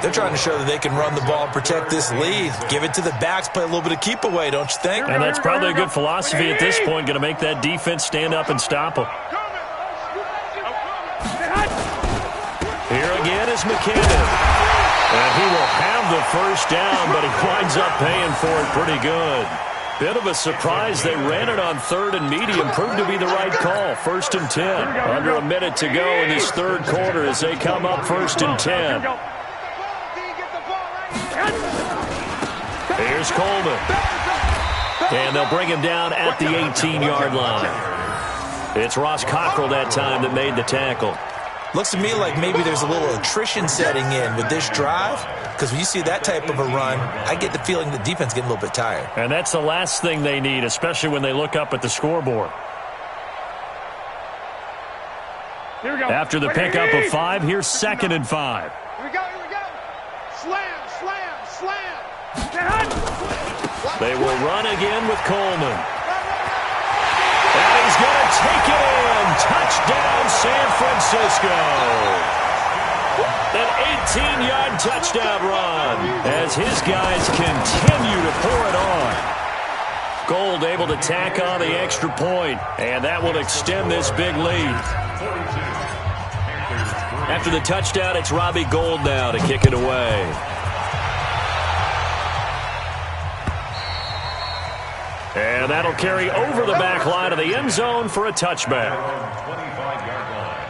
They're trying to show that they can run the ball and protect this lead. Give it to the backs, play a little bit of keep away, don't you think? And that's probably a good philosophy at this point, going to make that defense stand up and stop them. Here again is McKinnon. And he will have the first down, but he winds up paying for it pretty good. Bit of a surprise. They ran it on third and medium. Proved to be the right call. First and 10. Under a minute to go in this third quarter as they come up first and 10. Here's Coleman. And they'll bring him down at the 18-yard line. It's Ross Cockrell that time that made the tackle. Looks to me like maybe there's a little attrition setting in with this drive, because when you see that type of a run, I get the feeling the defense getting a little bit tired. And that's the last thing they need, especially when they look up at the scoreboard. Here we go. After the pickup of 5, here's second and 5. Here we go. Slam. They will run again with Coleman. And he's going to take it in. Touchdown, San Francisco. An 18-yard touchdown run as his guys continue to pour it on. Gold able to tack on the extra point, and that will extend this big lead. After the touchdown, it's Robbie Gould now to kick it away. And that'll carry over the back line of the end zone for a touchback. 25-yard line.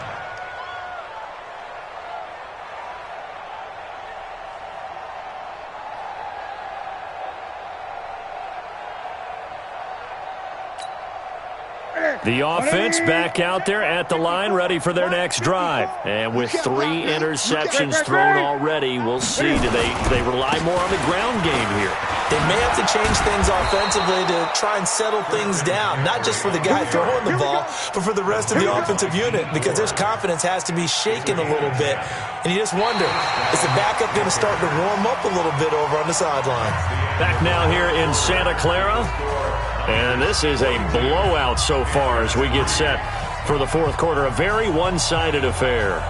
The offense back out there at the line, ready for their next drive. And with 3 interceptions thrown already, we'll see. Do they rely more on the ground game here? They may have to change things offensively to try and settle things down, not just for the guy throwing the ball, but for the rest of the offensive unit, because their confidence has to be shaken a little bit. And you just wonder, is the backup going to start to warm up a little bit over on the sideline? Back now here in Santa Clara. And this is a blowout so far as we get set for the fourth quarter. A very one-sided affair.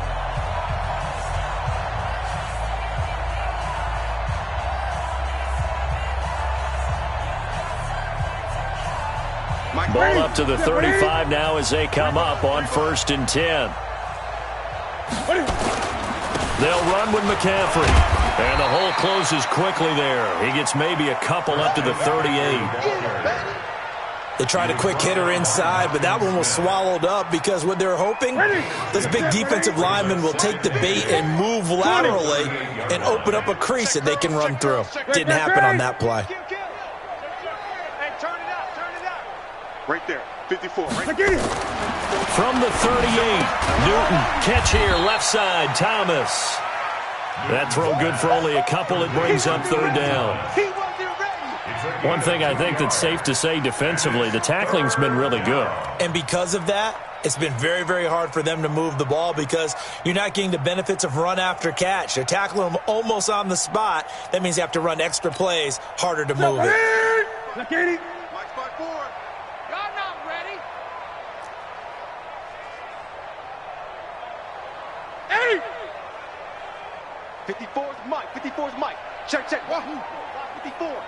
Ball up to the 35 now as they come up on first and 10. They'll run with McCaffrey. And the hole closes quickly there. He gets maybe a couple up to the 38. They tried a quick hitter inside, but that one was swallowed up because what they're hoping, this big defensive lineman will take the bait and move laterally and open up a crease that they can run through. Didn't happen on that play. Hey, turn it out. Right there, 54. Right there. From the 38, Newton, catch here, left side, Thomas. That throw good for only a couple. It brings up third down. One thing I think that's safe to say defensively, the tackling's been really good. And because of that, it's been very, very hard for them to move the ball because you're not getting the benefits of run after catch. They're tackling them almost on the spot. That means you have to run extra plays, harder to move it. Look at it. Mike spot 4. Y'all not ready. 8. 54's Mike. 54's Mike. Check. Wahoo. 54.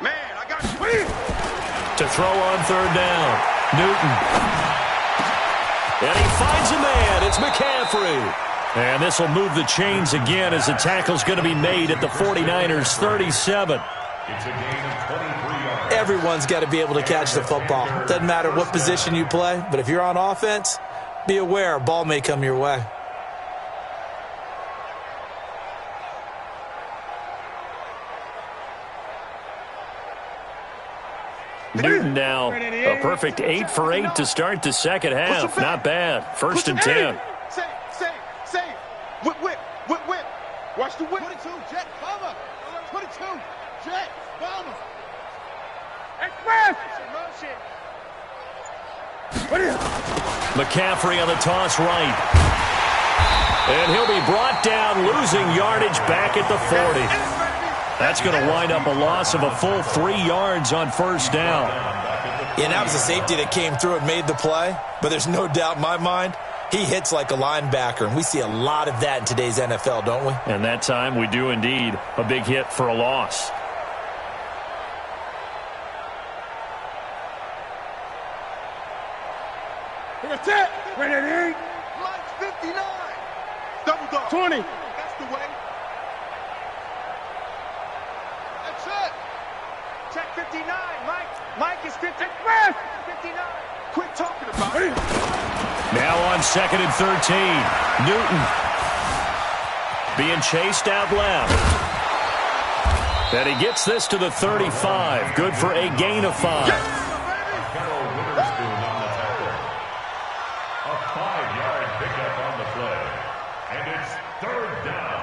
Man, I got you. To throw on third down, Newton. And he finds a man. It's McCaffrey. And this will move the chains again as the tackle's going to be made at the 49ers' 37. It's a gain of 23 yards. Everyone's got to be able to catch the football. Doesn't matter what position you play, but if you're on offense, be aware a ball may come your way. Newton now a perfect 8 for 8 to start the second half. Not bad. First and 10. Save. Whip. Watch the whip. 22, Jet, bomber. 22, Jet, bomber. Express. McCaffrey on the toss right. And he'll be brought down, losing yardage back at the 40. That's going to wind up a loss of a full 3 yards on first down. Yeah, that was a safety that came through and made the play, but there's no doubt in my mind, he hits like a linebacker, and we see a lot of that in today's NFL, don't we? And that time we do indeed. A big hit for a loss. That's it. Ready? Mike's 59. Double dog. 20. That's the way. That's it. Check 59. Mike is 50. 59. Quit talking about it. Now on second and 13. Newton being chased out left. And he gets this to the 35. Good for a gain of 5. A 5-yard pickup on the play. And it's third down.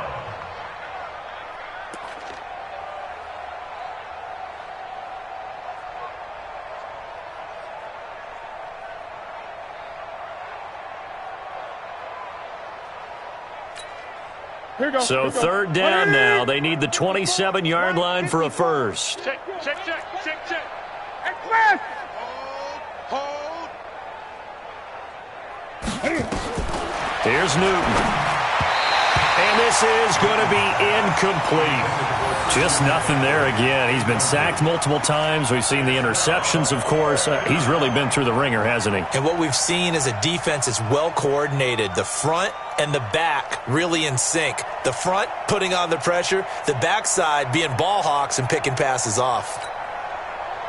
So third down now. They need the 27-yard line for a first. Check. Express. Hold. Here's Newton. And this is going to be incomplete. Just nothing there again. He's been sacked multiple times. We've seen the interceptions, of course. He's really been through the ringer, hasn't he? And what we've seen is a defense that's well coordinated. The front and the back really in sync. The front putting on the pressure, the backside being ball hawks and picking passes off.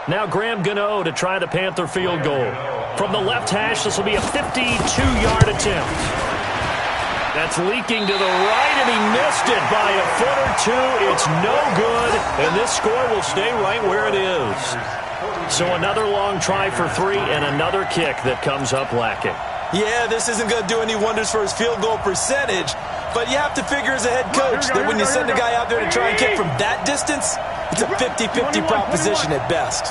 Now Graham Gano to try the Panther field goal. From the left hash, this will be a 52-yard attempt. That's leaking to the right, and he missed it by a foot or two. It's no good, and this score will stay right where it is. So another long try for 3 and another kick that comes up lacking. Yeah, this isn't going to do any wonders for his field goal percentage, but you have to figure as a head coach that when you send a guy out there to try and kick from that distance, it's a 50-50 proposition at best.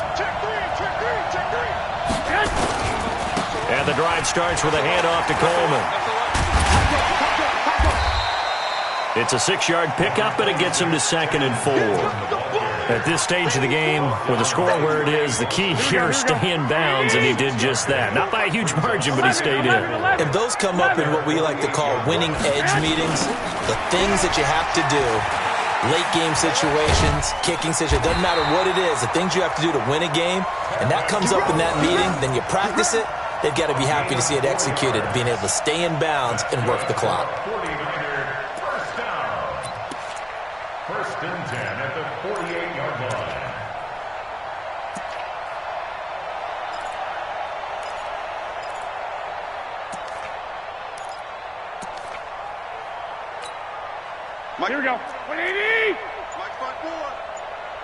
And the drive starts with a handoff to Coleman. It's a 6-yard pickup, and it gets him to second and 4. At this stage of the game, with the score where it is, the key here is stay in bounds, and he did just that. Not by a huge margin, but he stayed in. And those come up in what we like to call winning edge meetings. The things that you have to do, late game situations, kicking situations, doesn't matter what it is, the things you have to do to win a game, and that comes up in that meeting, then you practice it. They've got to be happy to see it executed, being able to stay in bounds and work the clock. First and 10 at the 48-yard line. Here we go. 180! Mike front four.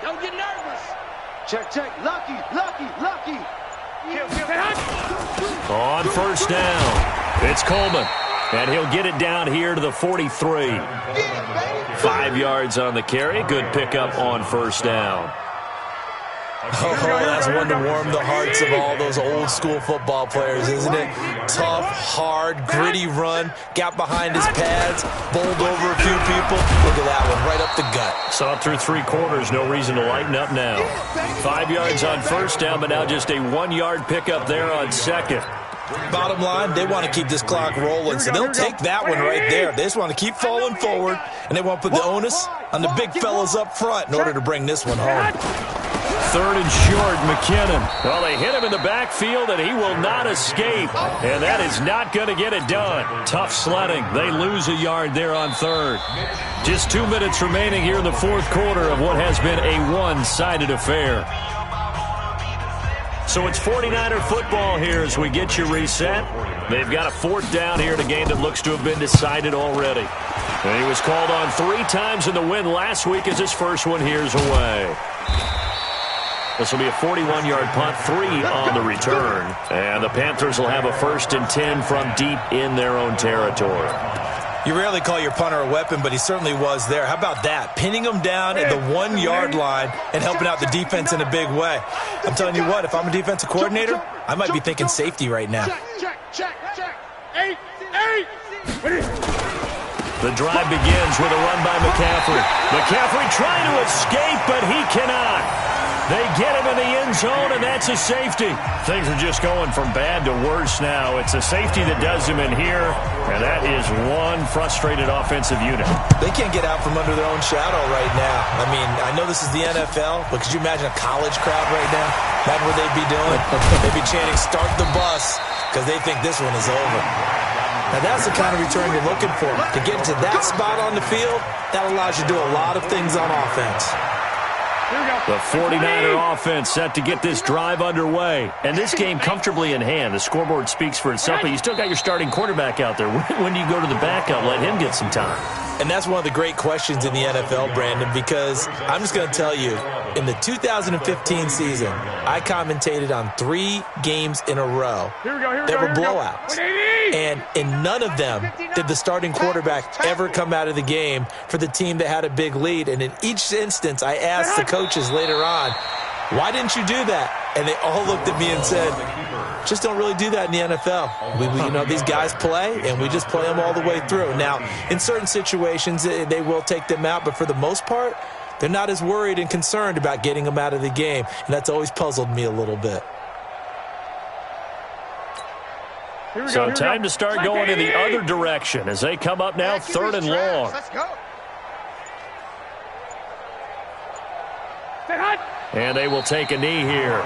Don't get nervous. Check, check. Lucky. On first down, it's Coleman. And he'll get it down here to the 43. 5 yards on the carry. Good pickup on first down. Oh, that's one to warm the hearts of all those old school football players, isn't it? Tough, hard, gritty run. Got behind his pads, bowled over a few people. Look at that one, right up the gut. Saw it through 3 quarters. No reason to lighten up now. 5 yards on first down, but now just a 1-yard pickup there on second. Bottom line, they want to keep this clock rolling, so they'll take that one right there. They just want to keep falling forward, and they want to put the onus on the big fellas up front in order to bring this one home. 3rd and short, McKinnon. Well, they hit him in the backfield, and he will not escape. And that is not going to get it done. Tough sledding. They lose a yard there on 3rd. Just 2 minutes remaining here in the 4th quarter of what has been a one-sided affair. So it's 49er football here as we get you reset. They've got a 4th down here in a game that looks to have been decided already. And he was called on 3 times in the win last week as his first one here's away. This will be a 41-yard punt, 3 on the return. And the Panthers will have a 1st and 10 from deep in their own territory. You rarely call your punter a weapon, but he certainly was there. How about that? Pinning him down at the 1-yard line and helping out the defense in a big way. I'm telling you what, if I'm a defensive coordinator, I might be thinking safety right now. Check. 8. The drive begins with a run by McCaffrey. McCaffrey trying to escape, but he cannot. They get him in the end zone, and that's a safety. Things are just going from bad to worse now. It's a safety that does him in here, and that is one frustrated offensive unit. They can't get out from under their own shadow right now. I mean, I know this is the NFL, but could you imagine a college crowd right now? Imagine what they'd be doing. They'd be chanting, "Start the bus," because they think this one is over. Now, that's the kind of return you're looking for. To get to that spot on the field, that allows you to do a lot of things on offense. The 49er offense set to get this drive underway. And this game comfortably in hand. The scoreboard speaks for itself, but you still got your starting quarterback out there. When do you go to the backup? Let him get some time. And that's one of the great questions in the NFL, Brandon, because I'm just going to tell you, in the 2015 season, I commentated on 3 games in a row that were blowouts. And in none of them did the starting quarterback ever come out of the game for the team that had a big lead. And in each instance, I asked the coaches later on, why didn't you do that? And they all looked at me and said, just don't really do that in the NFL. These guys play, and we just play them all the way through. Now, in certain situations, they will take them out, but for the most part, they're not as worried and concerned about getting them out of the game, and that's always puzzled me a little bit. So time to start going in the other direction as they come up now 3rd and long. Let's go. And they will take a knee here.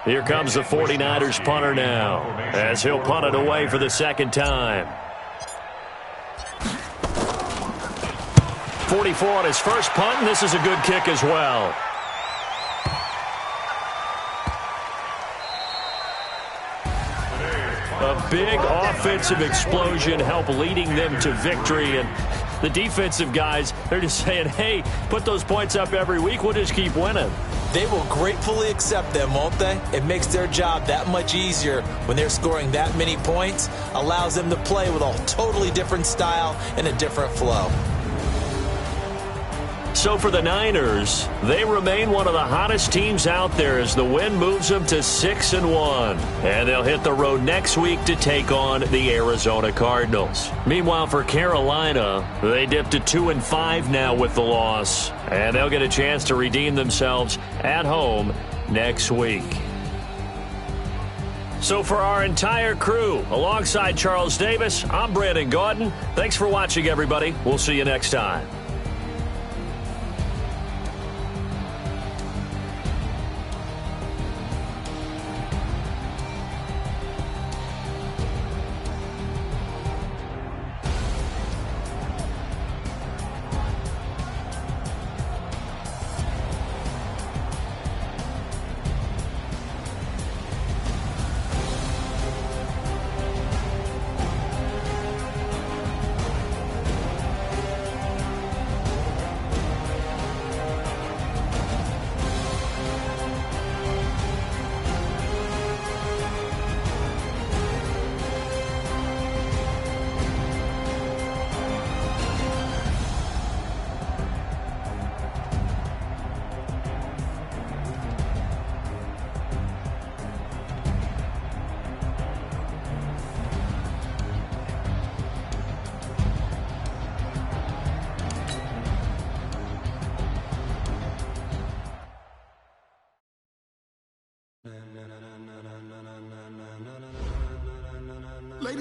Here comes the 49ers punter now, as he'll punt it away for the 2nd time. 44 on his first punt, and this is a good kick as well. A big offensive explosion helped leading them to victory, and the defensive guys, they're just saying, hey, put those points up every week, we'll just keep winning. They will gratefully accept them, won't they? It makes their job that much easier when they're scoring that many points, allows them to play with a totally different style and a different flow. So for the Niners, they remain one of the hottest teams out there as the win moves them to 6-1. And they'll hit the road next week to take on the Arizona Cardinals. Meanwhile, for Carolina, they dipped to 2-5 now with the loss. And they'll get a chance to redeem themselves at home next week. So for our entire crew, alongside Charles Davis, I'm Brandon Gaudin. Thanks for watching, everybody. We'll see you next time.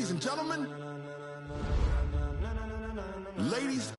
Ladies and gentlemen, ladies